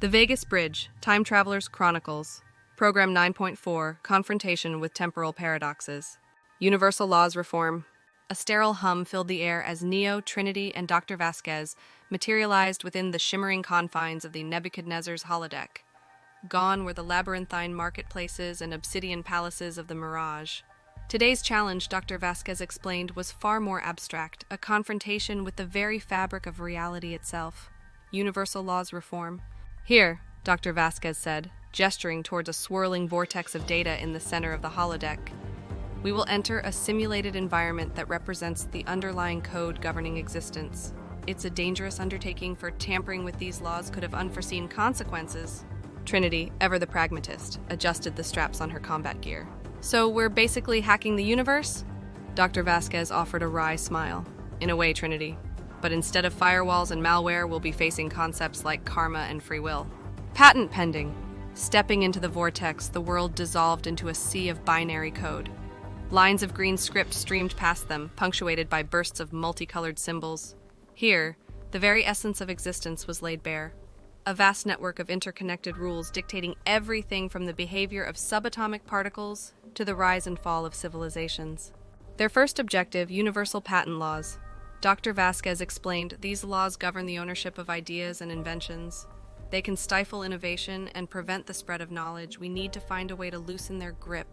The Vegas Bridge, Time Traveler's Chronicles. Program 9.4, Confrontation with Temporal Paradoxes. Universal Laws Reform. A sterile hum filled the air as Neo, Trinity, and Dr. Vasquez materialized within the shimmering confines of the Nebuchadnezzar's holodeck. Gone were the labyrinthine marketplaces and obsidian palaces of the Mirage. Today's challenge, Dr. Vasquez explained, was far more abstract, a confrontation with the very fabric of reality itself. Universal Laws Reform. Here, Dr. Vasquez said, gesturing towards a swirling vortex of data in the center of the holodeck. We will enter a simulated environment that represents the underlying code governing existence. It's a dangerous undertaking, for tampering with these laws could have unforeseen consequences. Trinity, ever the pragmatist, adjusted the straps on her combat gear. So we're basically hacking the universe? Dr. Vasquez offered a wry smile. In a way, Trinity. But instead of firewalls and malware, we'll be facing concepts like karma and free will. Patent pending. Stepping into the vortex, the world dissolved into a sea of binary code. Lines of green script streamed past them, punctuated by bursts of multicolored symbols. Here, the very essence of existence was laid bare. A vast network of interconnected rules dictating everything from the behavior of subatomic particles to the rise and fall of civilizations. Their first objective, universal patent laws. Dr. Vasquez explained, these laws govern the ownership of ideas and inventions. They can stifle innovation and prevent the spread of knowledge. We need to find a way to loosen their grip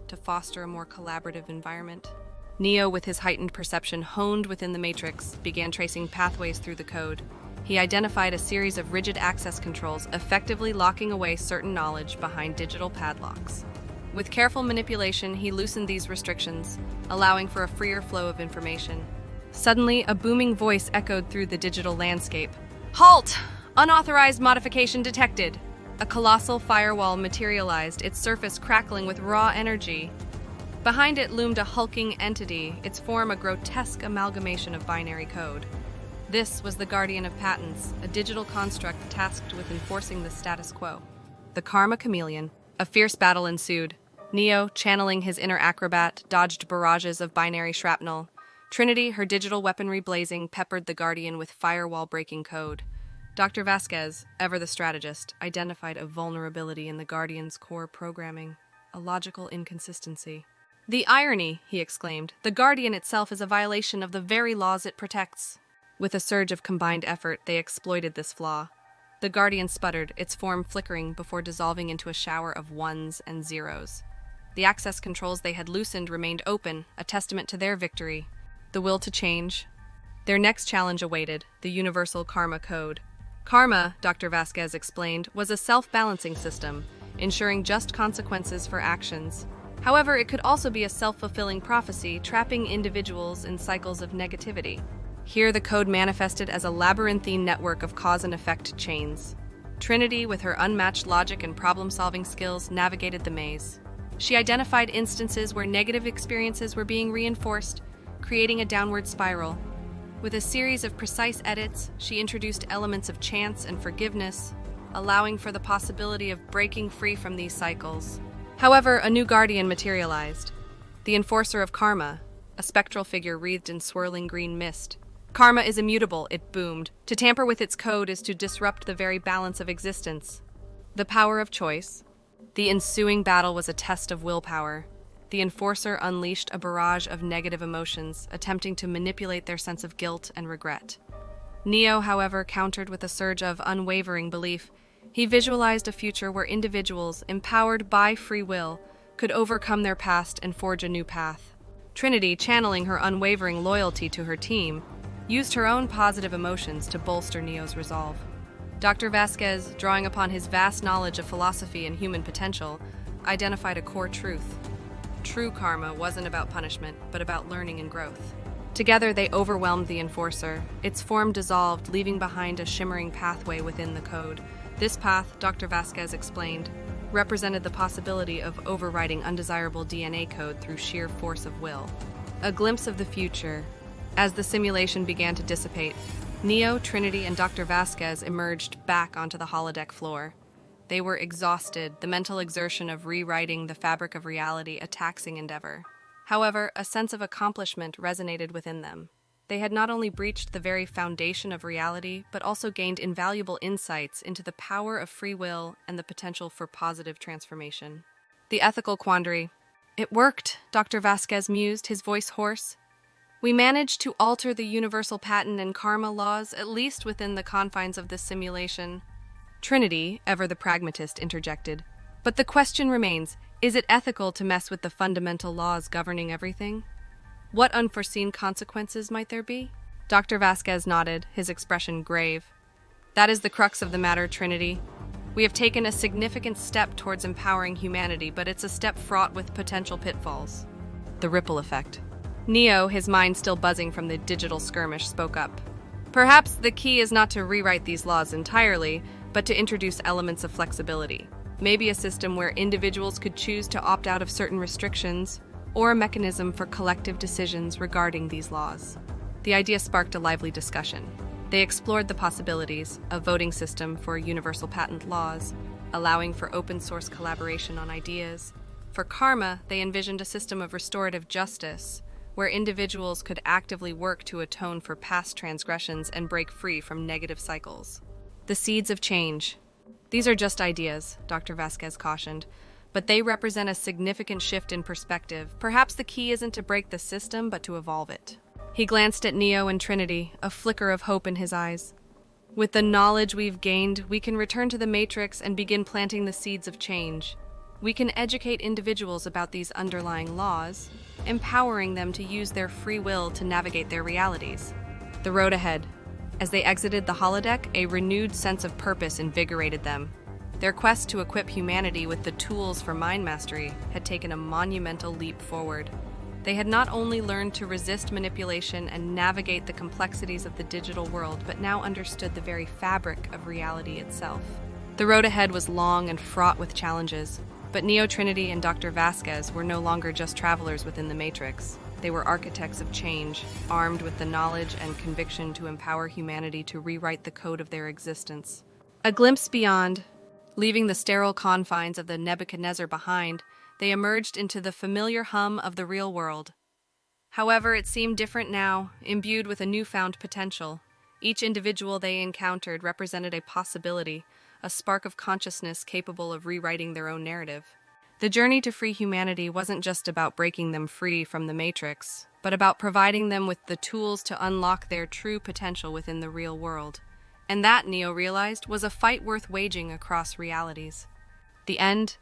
to foster a more collaborative environment. Neo, with his heightened perception honed within the matrix, began tracing pathways through the code. He identified a series of rigid access controls, effectively locking away certain knowledge behind digital padlocks. With careful manipulation, he loosened these restrictions, allowing for a freer flow of information. Suddenly, a booming voice echoed through the digital landscape. Halt! Unauthorized modification detected. A colossal firewall materialized, its surface crackling with raw energy. Behind it loomed a hulking entity, its form a grotesque amalgamation of binary code. This was the Guardian of Patents, a digital construct tasked with enforcing the status quo. The Karma Chameleon. A fierce battle ensued. Neo, channeling his inner acrobat, dodged barrages of binary shrapnel. Trinity, her digital weaponry blazing, peppered the Guardian with firewall-breaking code. Dr. Vasquez, ever the strategist, identified a vulnerability in the Guardian's core programming, a logical inconsistency. The irony, he exclaimed. The Guardian itself is a violation of the very laws it protects. With a surge of combined effort, they exploited this flaw. The Guardian sputtered, its form flickering before dissolving into a shower of ones and zeros. The access controls they had loosened remained open, a testament to their victory. The will to change. Their next challenge awaited, the Universal Karma Code. Karma, Dr. Vasquez explained, was a self-balancing system, ensuring just consequences for actions. However, it could also be a self-fulfilling prophecy, trapping individuals in cycles of negativity. Here, the code manifested as a labyrinthine network of cause and effect chains. Trinity, with her unmatched logic and problem-solving skills, navigated the maze. She identified instances where negative experiences were being reinforced, creating a downward spiral. With a series of precise edits, she introduced elements of chance and forgiveness, allowing for the possibility of breaking free from these cycles. However, a new guardian materialized. The enforcer of karma, a spectral figure wreathed in swirling green mist. Karma is immutable, it boomed. To tamper with its code is to disrupt the very balance of existence. The power of choice. The ensuing battle was a test of willpower. The enforcer unleashed a barrage of negative emotions, attempting to manipulate their sense of guilt and regret. Neo, however, countered with a surge of unwavering belief. He visualized a future where individuals, empowered by free will, could overcome their past and forge a new path. Trinity, channeling her unwavering loyalty to her team, used her own positive emotions to bolster Neo's resolve. Dr. Vasquez, drawing upon his vast knowledge of philosophy and human potential, identified a core truth. True karma wasn't about punishment, but about learning and growth. Together, they overwhelmed the enforcer. Its form dissolved, leaving behind a shimmering pathway within the code. This path, Dr. Vasquez explained, represented the possibility of overriding undesirable DNA code through sheer force of will. A glimpse of the future. As the simulation began to dissipate, Neo, Trinity, and Dr. Vasquez emerged back onto the holodeck floor. They were exhausted, the mental exertion of rewriting the fabric of reality a taxing endeavor. However, a sense of accomplishment resonated within them. they had not only breached the very foundation of reality, but also gained invaluable insights into the power of free will and the potential for positive transformation. The ethical quandary. It worked, Dr. Vasquez mused, his voice hoarse. We managed to alter the universal patent and karma laws, at least within the confines of this simulation. Trinity, ever the pragmatist, interjected. But the question remains, is it ethical to mess with the fundamental laws governing everything? What unforeseen consequences might there be? Dr. Vasquez nodded, his expression grave. That is the crux of the matter, Trinity. We have taken a significant step towards empowering humanity, but it's a step fraught with potential pitfalls. The ripple effect. Neo, his mind still buzzing from the digital skirmish, spoke up. Perhaps the key is not to rewrite these laws entirely, but to introduce elements of flexibility. Maybe a system where individuals could choose to opt out of certain restrictions, or a mechanism for collective decisions regarding these laws. The idea sparked a lively discussion. They explored the possibilities, a voting system for universal patent laws, allowing for open-source collaboration on ideas. For karma, they envisioned a system of restorative justice, where individuals could actively work to atone for past transgressions and break free from negative cycles. The seeds of change. These are just ideas, Dr. Vasquez cautioned, but they represent a significant shift in perspective. Perhaps the key isn't to break the system, but to evolve it. He glanced at Neo and Trinity, a flicker of hope in his eyes. With the knowledge we've gained, we can return to the Matrix and begin planting the seeds of change. We can educate individuals about these underlying laws, empowering them to use their free will to navigate their realities. The road ahead. As they exited the holodeck, a renewed sense of purpose invigorated them. Their quest to equip humanity with the tools for mind mastery had taken a monumental leap forward. They had not only learned to resist manipulation and navigate the complexities of the digital world, but now understood the very fabric of reality itself. The road ahead was long and fraught with challenges, but Neo, Trinity, and Dr. Vasquez were no longer just travelers within the Matrix. They were architects of change, armed with the knowledge and conviction to empower humanity to rewrite the code of their existence. A glimpse beyond, leaving the sterile confines of the Nebuchadnezzar behind, they emerged into the familiar hum of the real world. However, it seemed different now, imbued with a newfound potential. Each individual they encountered represented a possibility, a spark of consciousness capable of rewriting their own narrative. The journey to free humanity wasn't just about breaking them free from the Matrix, but about providing them with the tools to unlock their true potential within the real world. And that, Neo realized, was a fight worth waging across realities. The end.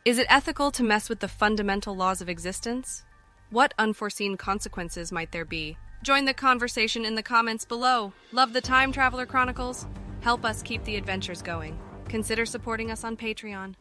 Is it ethical to mess with the fundamental laws of existence? What unforeseen consequences might there be? Join the conversation in the comments below. Love the Time Traveler Chronicles? Help us keep the adventures going. Consider supporting us on Patreon.